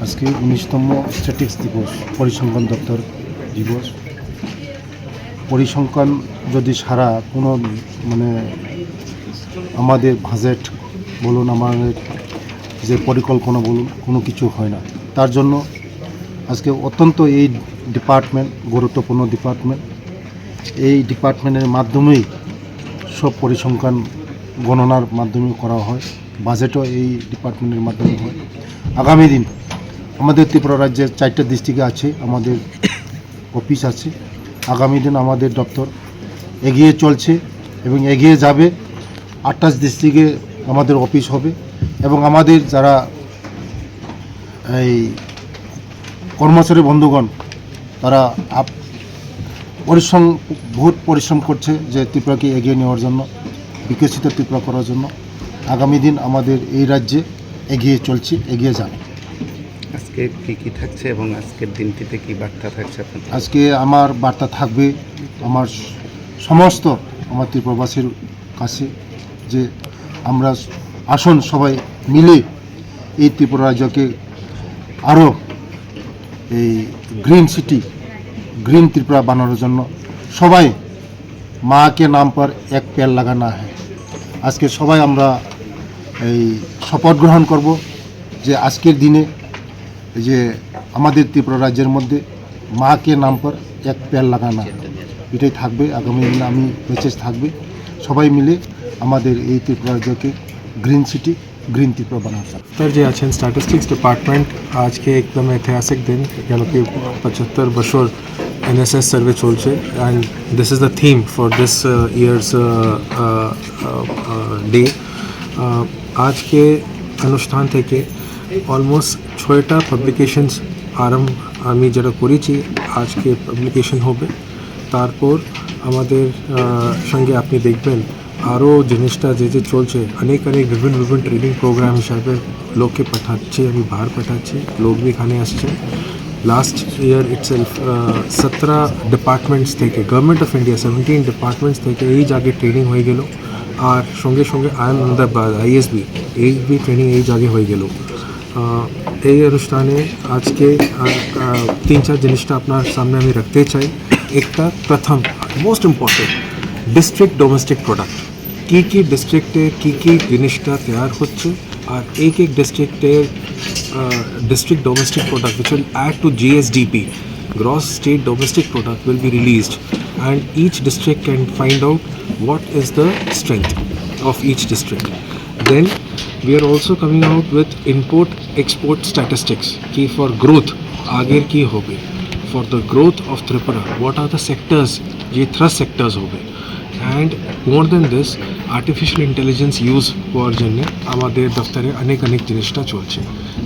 আজকে 19তম স্ট্যাটিক্স দিবস, পরিসংখ্যান দপ্তর দিবস। পরিসংখ্যান যদি সারা কোনো আমাদের বাজেট বলুন, আমাদের যে পরিকল্পনা বলুন, কোনো কিছু হয় না। তার জন্য আজকে অত্যন্ত এই ডিপার্টমেন্ট গুরুত্বপূর্ণ ডিপার্টমেন্ট। এই ডিপার্টমেন্টের মাধ্যমেই সব পরিসংখ্যান গণনার মাধ্যমে করা হয়, বাজেটও এই ডিপার্টমেন্টের মাধ্যমে হয়। আগামী দিন আমাদের ত্রিপুরা রাজ্যের 4টা ডিস্ট্রিক্টে আছে আমাদের অফিস আছে। আগামী দিন আমাদের দপ্তর এগিয়ে চলছে এবং এগিয়ে যাবে। 28 ডিস্ট্রিক্টে আমাদের অফিস হবে এবং আমাদের যারা এই কর্মচারী বন্ধুগণ তারা বহুত পরিশ্রম করছে যে ত্রিপুরাকে এগিয়ে নেওয়ার জন্য, বিকশিত ত্রিপুরা করার জন্য। আগামী দিন আমাদের এই রাজ্যে এগিয়ে চলছে, এগিয়ে যাবে। আজকে কী থাকছে এবং আজকের দিনটিতে কী বার্তা থাকছে আপনার? আজকে আমার বার্তা থাকবে আমার সমস্ত আমার ত্রিপুরাবাসীর কাছে যে আমরা আসুন সবাই মিলে এই ত্রিপুরা রাজ্যকে আরও এই গ্রিন সিটি, গ্রিন ত্রিপুরা বানানোর জন্য সবাই মা কে নাম পর এক পেড় লাগানা হয়। আজকে সবাই আমরা এই শপথ গ্রহণ করব যে আজকের দিনে যে আমাদের ত্রিপুরা রাজ্যের মধ্যে মা কে নাম পর এক পেড় লাগানা, এটাই থাকবে। আগামী দিনে আমি মেসেজ থাকবে সবাই মিলে আমাদের এই ত্রিপুরা রাজ্যকে গ্রিন সিটি, গ্রিন ত্রিপুরা বানানো। सर जी আছেন স্ট্যাটিস্টিক্স ডিপার্টমেন্ট আজকে একদম ঐতিহাসিক দিন, কেন কি 75 বছর এনএসএস সার্ভে চলছে and this is the theme for this years day. আজকে অনুষ্ঠান থেকে অলমোস্ট 6টা পাবলিকেশনস আমি যেটা করেছি আজকে পাবলিকেশন হবে। তারপর আমাদের সঙ্গে আপনি দেখবেন আরও জিনিসটা যে চলছে, অনেক বিভিন্ন ট্রেনিং প্রোগ্রাম হিসাবে লোককে পাঠাচ্ছে, আমি বাহার পাঠাচ্ছি, লোক भी এখানে আসছে। লাস্ট ইয়ার ইটসেলফ 17 ডিপার্টমেন্টস থেকে, গভর্নমেন্ট অফ ইন্ডিয়া 17 ডিপার্টমেন্টস থেকে এই জায়গায় ট্রেনিং হয়ে গেল। আর সঙ্গে আহমেদাবাদ আইএসবি ট্রেনিং এই জায়গায় হয়ে গেল। এই অনুষ্ঠানে আজকে 3-4 জিনিসটা আপনার সামনে আমি রাখতে চাই। একটা প্রথম most important district domestic product, কী ডিস্ট্রিক্টে কী জিনিসটা তৈরি হচ্ছে, আর এক ডিস্ট্রিক্টের district domestic product which will add to GSDP, gross state domestic product will be released, and each district can find out what is the strength of each district. Then we are also coming out with import export statistics ki for growth ager ki hobe, for the growth of Tripura what are the sectors ye thrust sectors hobe, and more than this artificial intelligence use হওয়ার জন্য আমাদের দপ্তরে অনেক জিনিসটা চলছে।